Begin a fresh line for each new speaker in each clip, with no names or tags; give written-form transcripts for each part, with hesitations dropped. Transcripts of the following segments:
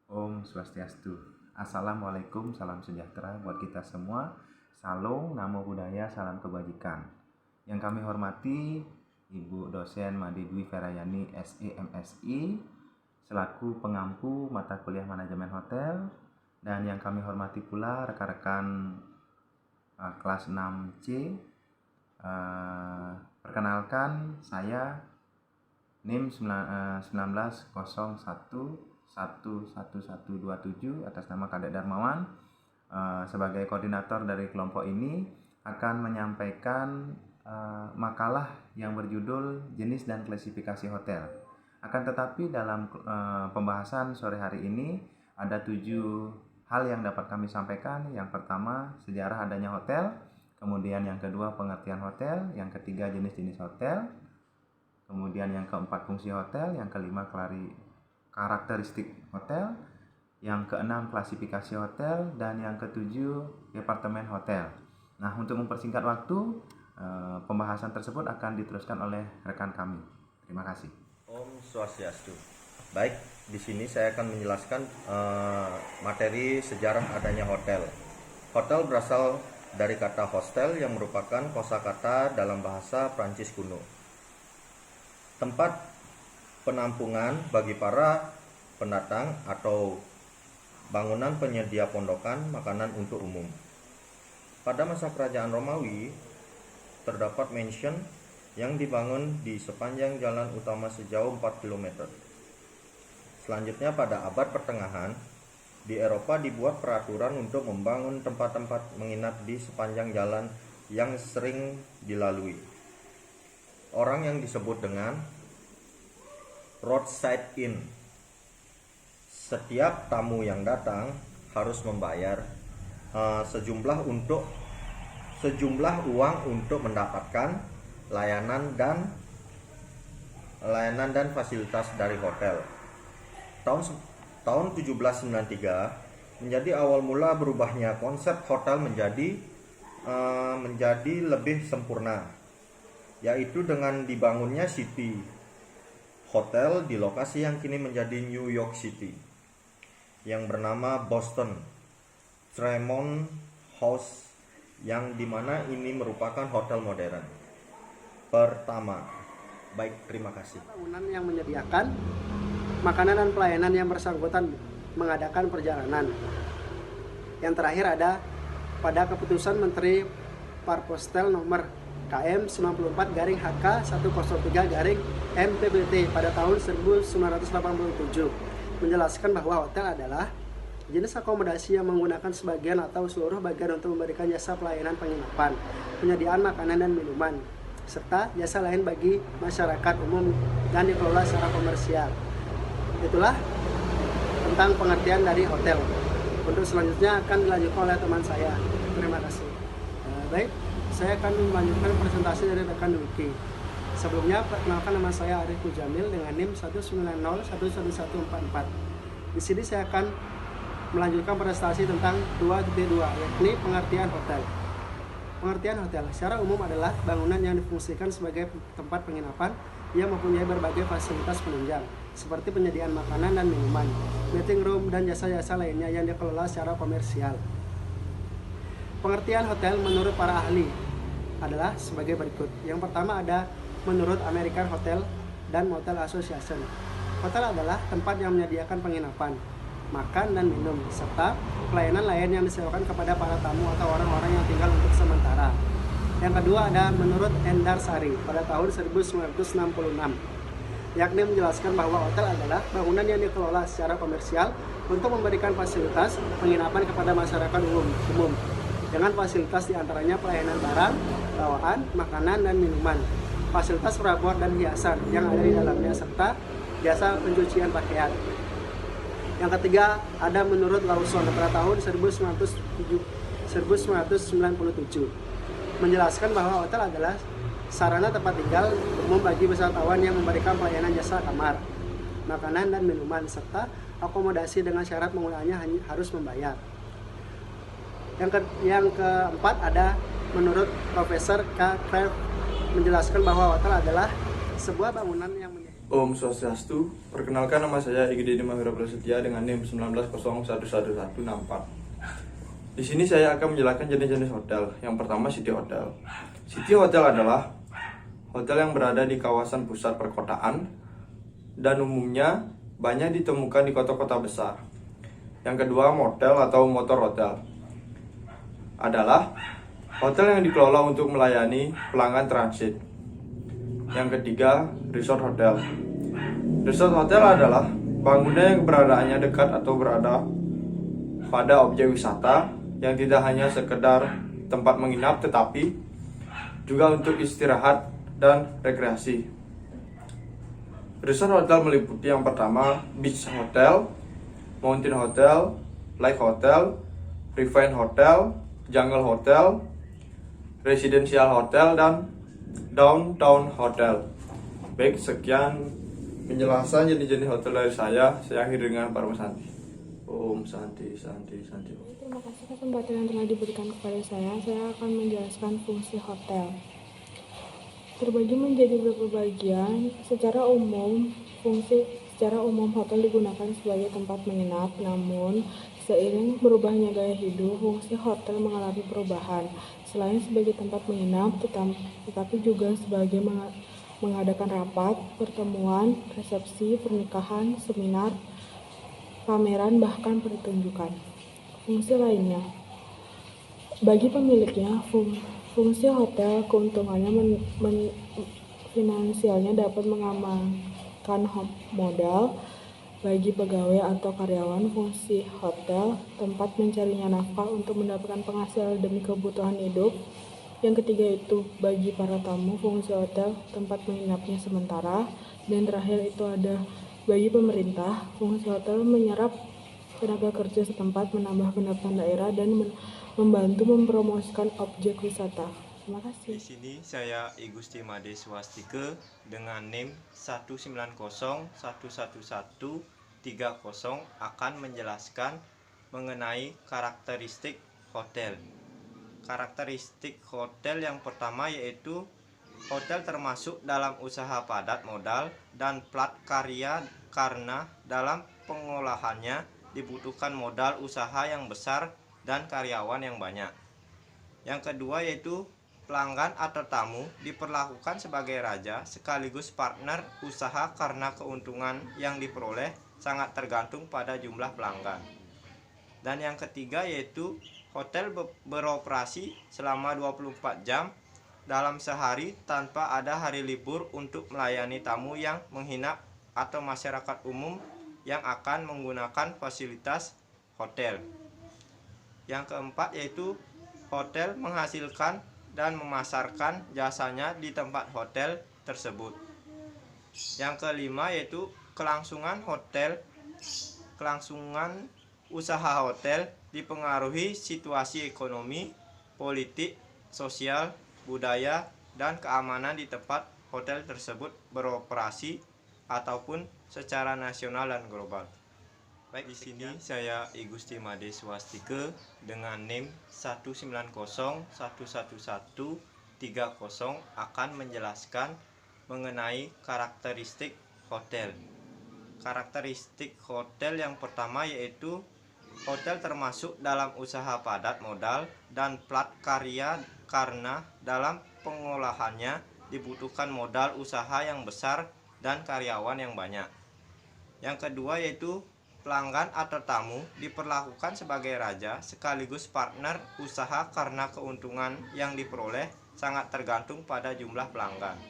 Om Swastiastu. Assalamualaikum, salam sejahtera buat kita semua. Salam, namo buddhaya, salam kebajikan. Yang kami hormati Ibu dosen Made Dwi Ferayani SE MSI selaku pengampu mata kuliah manajemen hotel, dan yang kami hormati pula rekan-rekan kelas 6C. Perkenalkan, saya NIM 1901111127 atas nama Kadek Darmawan, sebagai koordinator dari kelompok ini akan menyampaikan makalah yang berjudul jenis dan klasifikasi hotel. Akan tetapi dalam pembahasan sore hari ini ada 7 hal yang dapat kami sampaikan. Yang pertama, sejarah adanya hotel. Kemudian yang kedua, pengertian hotel. Yang ketiga, jenis-jenis hotel. Kemudian yang keempat, fungsi hotel. Yang kelima, karakteristik hotel. Yang keenam, klasifikasi hotel. Dan yang ketujuh, departemen hotel. Nah, untuk mempersingkat waktu, pembahasan tersebut akan diteruskan oleh rekan kami. Terima kasih.
Om Swastiastu. Baik, di sini saya akan menjelaskan materi sejarah adanya hotel. Hotel berasal dari kata hostel yang merupakan kosakata dalam bahasa Prancis kuno. Tempat penampungan bagi para pendatang atau bangunan penyedia pondokan makanan untuk umum. Pada masa kerajaan Romawi, terdapat mansion yang dibangun di sepanjang jalan utama sejauh 4 km. Selanjutnya pada abad pertengahan, di Eropa dibuat peraturan untuk membangun tempat-tempat menginap di sepanjang jalan yang sering dilalui. Orang yang disebut dengan roadside inn. Setiap tamu yang datang harus membayar sejumlah uang untuk mendapatkan layanan dan fasilitas dari hotel. Tahun 1793 menjadi awal mula berubahnya konsep hotel menjadi lebih sempurna, yaitu dengan dibangunnya City Hotel di lokasi yang kini menjadi New York City, yang bernama Boston Tremont House, yang dimana ini merupakan hotel modern pertama. Baik, terima kasih.
Bangunan yang menyediakan makanan dan pelayanan yang bersangkutan mengadakan perjalanan. Yang terakhir ada pada keputusan Menteri Parpostel nomor KM 94/HK103/MPBT pada tahun 1987 menjelaskan bahwa hotel adalah jenis akomodasi yang menggunakan sebagian atau seluruh bagian untuk memberikan jasa pelayanan penginapan, penyediaan makanan dan minuman, serta jasa lain bagi masyarakat umum dan dikelola secara komersial. Itulah tentang pengertian dari hotel. Untuk selanjutnya akan dilanjutkan oleh teman saya. Terima kasih. Baik, saya akan melanjutkan presentasi dari rekan Dwiki. Sebelumnya, perkenalkan, nama saya Arif Mujamil dengan NIM 190111144. Di sini saya akan melanjutkan presentasi tentang 2.2, yakni pengertian hotel. Pengertian hotel secara umum adalah bangunan yang difungsikan sebagai tempat penginapan yang mempunyai berbagai fasilitas penunjang, seperti penyediaan makanan dan minuman, meeting room, dan jasa-jasa lainnya yang dikelola secara komersial. Pengertian hotel menurut para ahli adalah sebagai berikut. Yang pertama ada menurut American Hotel dan Motel Association. Hotel adalah tempat yang menyediakan penginapan, makan dan minum, serta pelayanan lain yang disewakan kepada para tamu atau orang-orang yang tinggal untuk sementara. Yang kedua ada menurut Endar Sari pada tahun 1966, yakni menjelaskan bahwa hotel adalah bangunan yang dikelola secara komersial untuk memberikan fasilitas penginapan kepada masyarakat umum dengan fasilitas diantaranya pelayanan barang, bawaan, makanan dan minuman, fasilitas perabot dan hiasan yang ada di dalamnya, serta jasa pencucian pakaian. Yang ketiga ada menurut Lawson pada tahun 1997 menjelaskan bahwa hotel adalah sarana tempat tinggal umum bagi wisatawan yang memberikan pelayanan jasa kamar, makanan dan minuman, serta akomodasi dengan syarat penggunaannya harus membayar. Yang keempat ada menurut Profesor K. Kraft menjelaskan bahwa hotel adalah sebuah bangunan yang
Om Swastiastu, perkenalkan nama saya Egy Dedy Mahwira Prasetya dengan NIM 19011164. Di sini saya akan menjelaskan jenis-jenis hotel. Yang pertama City Hotel. City Hotel adalah hotel yang berada di kawasan pusat perkotaan dan umumnya banyak ditemukan di kota-kota besar. Yang kedua motel atau motor hotel adalah hotel yang dikelola untuk melayani pelanggan transit. Yang ketiga, resort hotel. Resort hotel adalah bangunan yang keberadaannya dekat atau berada pada objek wisata yang tidak hanya sekedar tempat menginap tetapi juga untuk istirahat dan rekreasi. Resort hotel meliputi yang pertama beach hotel, mountain hotel, lake hotel, riverine hotel, jungle hotel, residential hotel, dan downtown hotel. Baik, sekian penjelasan jenis-jenis hotel dari saya. Saya akhiri dengan Parma Santi. Om Santi, Santi, Santi.
Terima kasih kesempatan yang telah diberikan kepada saya. Saya akan menjelaskan fungsi hotel. Terbagi menjadi beberapa bagian. Secara umum hotel digunakan sebagai tempat menginap. Namun, seiring berubahnya gaya hidup, fungsi hotel mengalami perubahan. Selain sebagai tempat menginap, tetapi juga sebagai mengadakan rapat, pertemuan, resepsi, pernikahan, seminar, pameran, bahkan pertunjukan. Fungsi lainnya, bagi pemiliknya, fungsi hotel keuntungannya finansialnya dapat mengamankan modal. Bagi pegawai atau karyawan, fungsi hotel tempat mencarinya nafkah untuk mendapatkan penghasilan demi kebutuhan hidup. Yang ketiga itu bagi para tamu, fungsi hotel tempat menginapnya sementara. Dan terakhir itu ada bagi pemerintah, fungsi hotel menyerap tenaga kerja setempat, menambah pendapatan daerah, dan membantu mempromosikan objek wisata. Terima kasih.
Di sini saya I Gusti Made Swastike dengan NIM 190111130 akan menjelaskan mengenai karakteristik hotel. Karakteristik hotel yang pertama yaitu hotel termasuk dalam usaha padat modal dan plat karya karena dalam pengolahannya dibutuhkan modal usaha yang besar dan karyawan yang banyak. Yang kedua yaitu pelanggan atau tamu diperlakukan sebagai raja sekaligus partner usaha karena keuntungan yang diperoleh sangat tergantung pada jumlah pelanggan. Dan yang ketiga yaitu hotel beroperasi selama 24 jam dalam sehari tanpa ada hari libur untuk melayani tamu yang menginap atau masyarakat umum yang akan menggunakan fasilitas hotel. Yang keempat yaitu hotel menghasilkan dan memasarkan jasanya di tempat hotel tersebut. Yang kelima yaitu kelangsungan usaha hotel dipengaruhi situasi ekonomi, politik, sosial, budaya, dan keamanan di tempat hotel tersebut beroperasi ataupun secara nasional dan global. Baik, di sini saya I Gusti Made Swastike dengan NIM 190111130 akan menjelaskan mengenai karakteristik hotel. Karakteristik hotel yang pertama yaitu hotel termasuk dalam usaha padat modal dan plat karya karena dalam pengolahannya dibutuhkan modal usaha yang besar dan karyawan yang banyak. Yang kedua yaitu pelanggan atau tamu diperlakukan sebagai raja sekaligus partner usaha karena keuntungan yang diperoleh sangat tergantung pada jumlah pelanggan.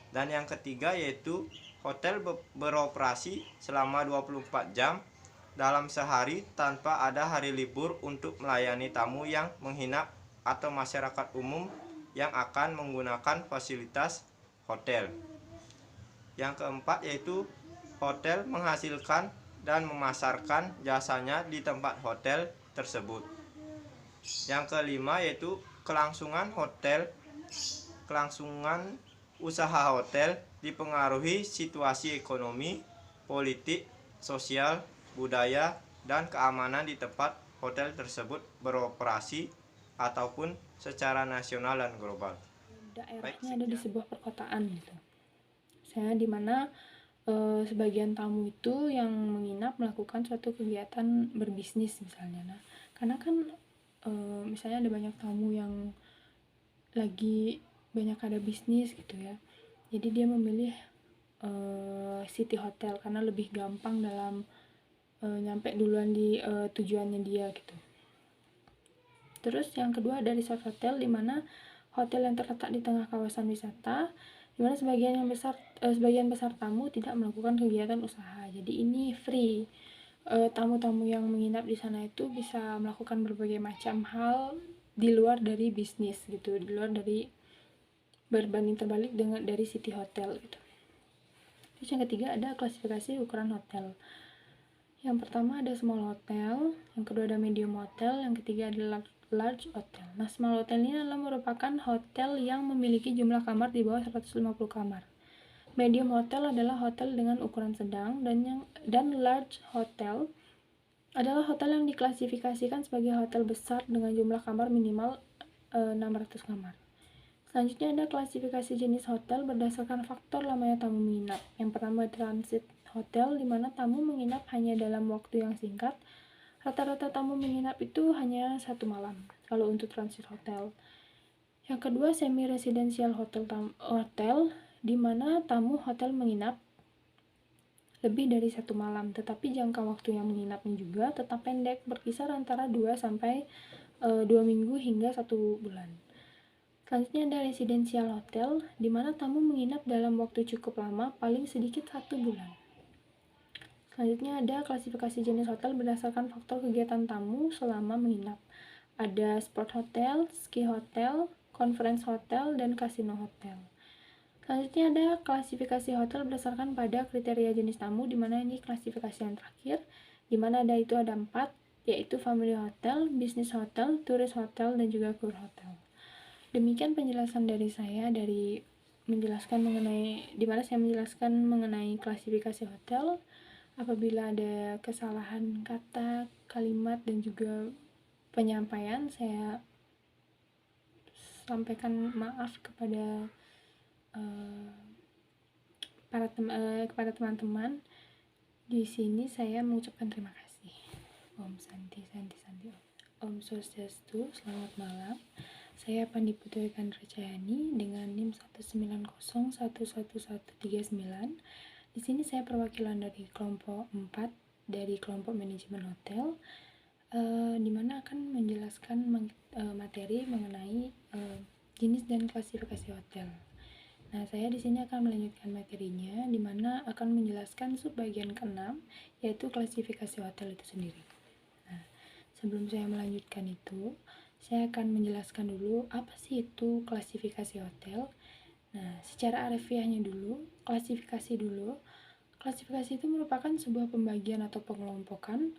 Dan yang ketiga yaitu hotel beroperasi selama 24 jam dalam sehari tanpa ada hari libur untuk melayani tamu yang menginap atau masyarakat umum yang akan menggunakan fasilitas hotel. Yang keempat yaitu hotel menghasilkan dan memasarkan jasanya di tempat hotel tersebut. Yang kelima yaitu kelangsungan usaha hotel dipengaruhi situasi ekonomi, politik, sosial, budaya, dan keamanan di tempat hotel tersebut beroperasi ataupun secara nasional dan global.
Daerahnya ada di sebuah perkotaan gitu. Saya di mana
sebagian tamu itu yang menginap melakukan suatu kegiatan berbisnis misalnya. Nah, karena kan misalnya ada banyak tamu yang lagi banyak ada bisnis gitu ya, jadi dia memilih city hotel karena lebih gampang dalam nyampe duluan di tujuannya dia gitu. Terus yang kedua ada resort hotel, di mana hotel yang terletak di tengah kawasan wisata, di mana sebagian besar tamu tidak melakukan kegiatan usaha. Jadi ini free. Tamu-tamu yang menginap di sana itu bisa melakukan berbagai macam hal di luar dari bisnis gitu, di luar dari berbanding terbalik dengan dari city hotel gitu. Terus yang ketiga ada klasifikasi ukuran hotel. Yang pertama ada small hotel, yang kedua ada medium hotel, yang ketiga ada large hotel. Nah, small hotel ini adalah merupakan hotel yang memiliki jumlah kamar di bawah 150 kamar. Medium hotel adalah hotel dengan ukuran sedang, dan large hotel adalah hotel yang diklasifikasikan sebagai hotel besar dengan jumlah kamar minimal 600 kamar. Selanjutnya ada klasifikasi jenis hotel berdasarkan faktor lamanya tamu menginap. Yang pertama transit hotel, di mana tamu menginap hanya dalam waktu yang singkat. Rata-rata tamu menginap itu hanya 1 malam kalau untuk transit hotel. Yang kedua semi residential hotel, di mana tamu hotel menginap lebih dari 1 malam, tetapi jangka waktu yang menginapnya juga tetap pendek, berkisar antara 2 sampai 2 minggu hingga 1 bulan. Selanjutnya ada residential hotel, di mana tamu menginap dalam waktu cukup lama, paling sedikit 1 bulan. Selanjutnya ada klasifikasi jenis hotel berdasarkan faktor kegiatan tamu selama menginap. Ada sport hotel, ski hotel, conference hotel, dan casino hotel. Selanjutnya ada klasifikasi hotel berdasarkan pada kriteria jenis tamu, di mana ini klasifikasi yang terakhir, di mana ada 4, yaitu family hotel, business hotel, tourist hotel, dan juga tour hotel. Demikian penjelasan dari saya di mana saya menjelaskan mengenai klasifikasi hotel. Apabila ada kesalahan kata, kalimat, dan juga penyampaian, saya sampaikan maaf kepada kepada teman-teman. Di sini saya mengucapkan terima kasih. Om Santi Santi Santi Om Swastiastu. Selamat malam. Saya Pandi Putri Kandra Cayani dengan NIM 190111139. Di sini saya perwakilan dari kelompok 4 dari kelompok manajemen hotel, di mana akan menjelaskan materi mengenai jenis dan klasifikasi hotel. Nah, saya di sini akan melanjutkan materinya, di mana akan menjelaskan subbagian ke-6, yaitu klasifikasi hotel itu sendiri. Nah, sebelum saya melanjutkan itu, saya akan menjelaskan dulu apa sih itu klasifikasi hotel. Nah, secara harfiahnya dulu, klasifikasi itu merupakan sebuah pembagian atau pengelompokan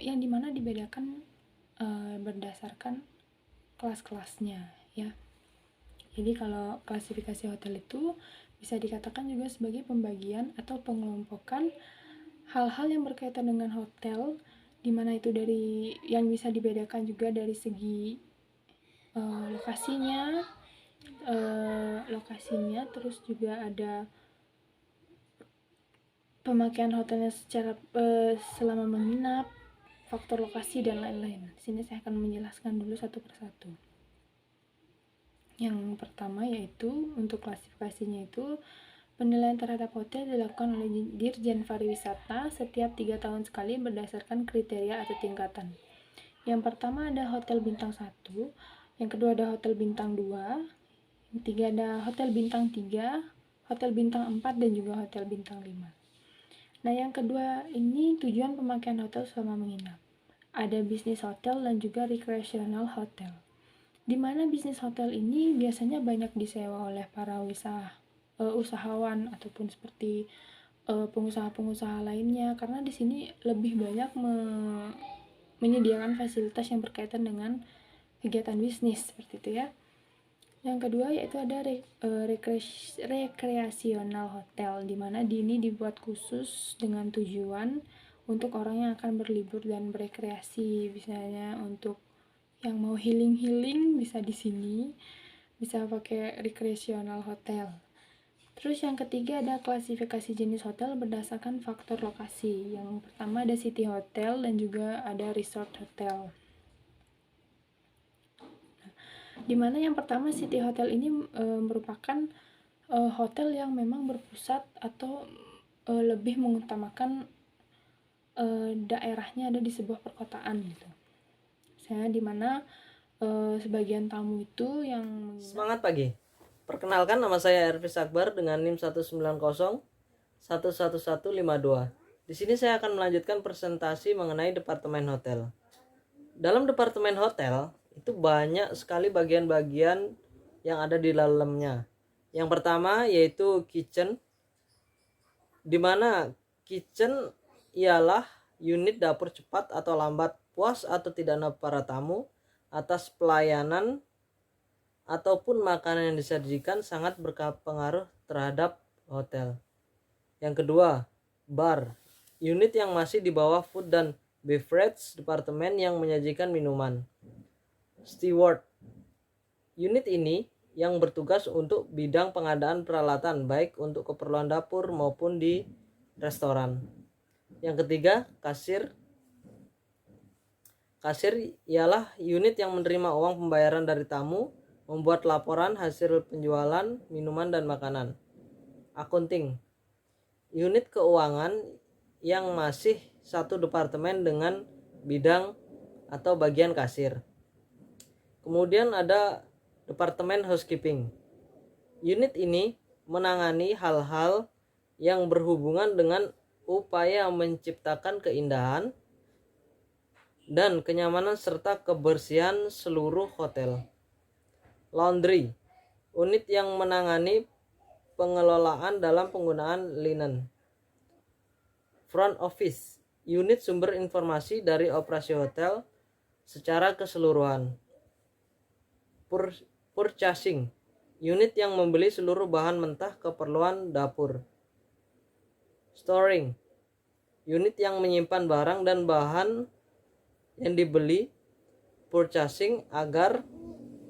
yang dimana dibedakan berdasarkan kelas-kelasnya ya. Jadi kalau klasifikasi hotel itu bisa dikatakan juga sebagai pembagian atau pengelompokan hal-hal yang berkaitan dengan hotel, di mana itu dari yang bisa dibedakan juga dari segi lokasinya, terus juga ada pemakaian hotelnya secara selama menginap, faktor lokasi, dan lain-lain. Di sini saya akan menjelaskan dulu satu persatu. Yang pertama yaitu untuk klasifikasinya itu penilaian terhadap hotel dilakukan oleh Dirjen Pariwisata setiap 3 tahun sekali berdasarkan kriteria atau tingkatan. Yang pertama ada hotel bintang 1, yang kedua ada hotel bintang 2, yang ketiga ada hotel bintang 3, hotel bintang 4, dan juga hotel bintang 5. Nah, yang kedua ini tujuan pemakaian hotel selama menginap. Ada bisnis hotel dan juga recreational hotel. Di mana bisnis hotel ini biasanya banyak disewa oleh para usahawan ataupun seperti pengusaha-pengusaha lainnya, karena di sini lebih banyak menyediakan fasilitas yang berkaitan dengan kegiatan bisnis seperti itu ya. Yang kedua yaitu ada recreational hotel, di mana ini dibuat khusus dengan tujuan untuk orang yang akan berlibur dan berekreasi, misalnya untuk yang mau healing bisa di sini, bisa pakai recreational hotel. Terus yang ketiga ada klasifikasi jenis hotel berdasarkan faktor lokasi. Yang pertama ada city hotel dan juga ada resort hotel. Di mana yang pertama city hotel ini merupakan hotel yang memang berpusat atau lebih mengutamakan daerahnya ada di sebuah perkotaan gitu. Saya di mana sebagian tamu itu yang
Semangat pagi. Perkenalkan, nama saya Ervis Akbar dengan NIM 190-11152. Di sini saya akan melanjutkan presentasi mengenai departemen hotel. Dalam departemen hotel itu banyak sekali bagian-bagian yang ada di dalamnya. Yang pertama yaitu kitchen, di mana kitchen ialah unit dapur cepat atau lambat, puas atau tidaknya para tamu atas pelayanan ataupun makanan yang disajikan sangat berpengaruh terhadap hotel. Yang kedua, bar, unit yang masih di bawah food dan beverage departemen yang menyajikan minuman. Steward, unit ini yang bertugas untuk bidang pengadaan peralatan baik untuk keperluan dapur maupun di restoran. Yang ketiga, kasir. Kasir ialah unit yang menerima uang pembayaran dari tamu, membuat laporan hasil penjualan minuman dan makanan. Akunting, unit keuangan yang masih satu departemen dengan bidang atau bagian kasir. Kemudian ada departemen housekeeping. Unit ini menangani hal-hal yang berhubungan dengan upaya menciptakan keindahan dan kenyamanan serta kebersihan seluruh hotel. Laundry, unit yang menangani pengelolaan dalam penggunaan linen. Front office, unit sumber informasi dari operasi hotel secara keseluruhan. Purchasing, unit yang membeli seluruh bahan mentah keperluan dapur. Storing, unit yang menyimpan barang dan bahan yang dibeli. Purchasing agar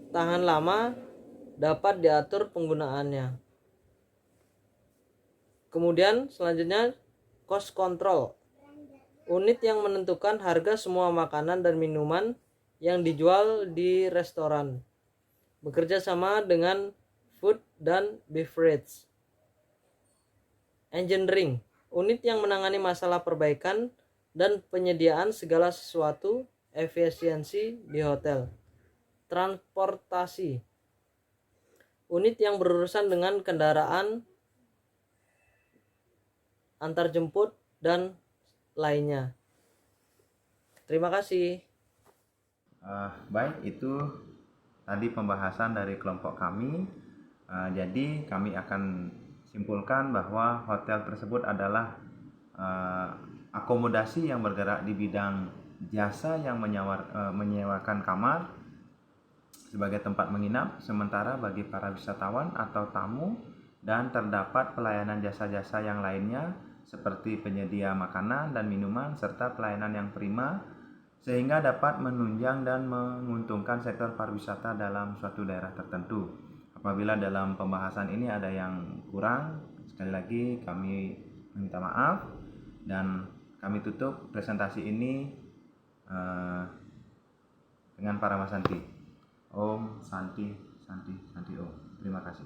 tahan lama, dapat diatur penggunaannya. Kemudian selanjutnya cost control, unit yang menentukan harga semua makanan dan minuman yang dijual di restoran, bekerja sama dengan food dan beverage. Engineering, unit yang menangani masalah perbaikan dan penyediaan segala sesuatu efisiensi di hotel. Transportasi, unit yang berurusan dengan kendaraan antarjemput dan lainnya. Terima kasih.
Baik, itu tadi pembahasan dari kelompok kami. Jadi kami akan simpulkan bahwa hotel tersebut adalah akomodasi yang bergerak di bidang jasa yang menyewakan kamar sebagai tempat menginap sementara bagi para wisatawan atau tamu, dan terdapat pelayanan jasa-jasa yang lainnya seperti penyedia makanan dan minuman serta pelayanan yang prima sehingga dapat menunjang dan menguntungkan sektor pariwisata dalam suatu daerah tertentu. Apabila dalam pembahasan ini ada yang kurang, sekali lagi kami minta maaf dan kami tutup presentasi ini dengan Paramasanti. Om Santi Santi Santi Om. Terima kasih.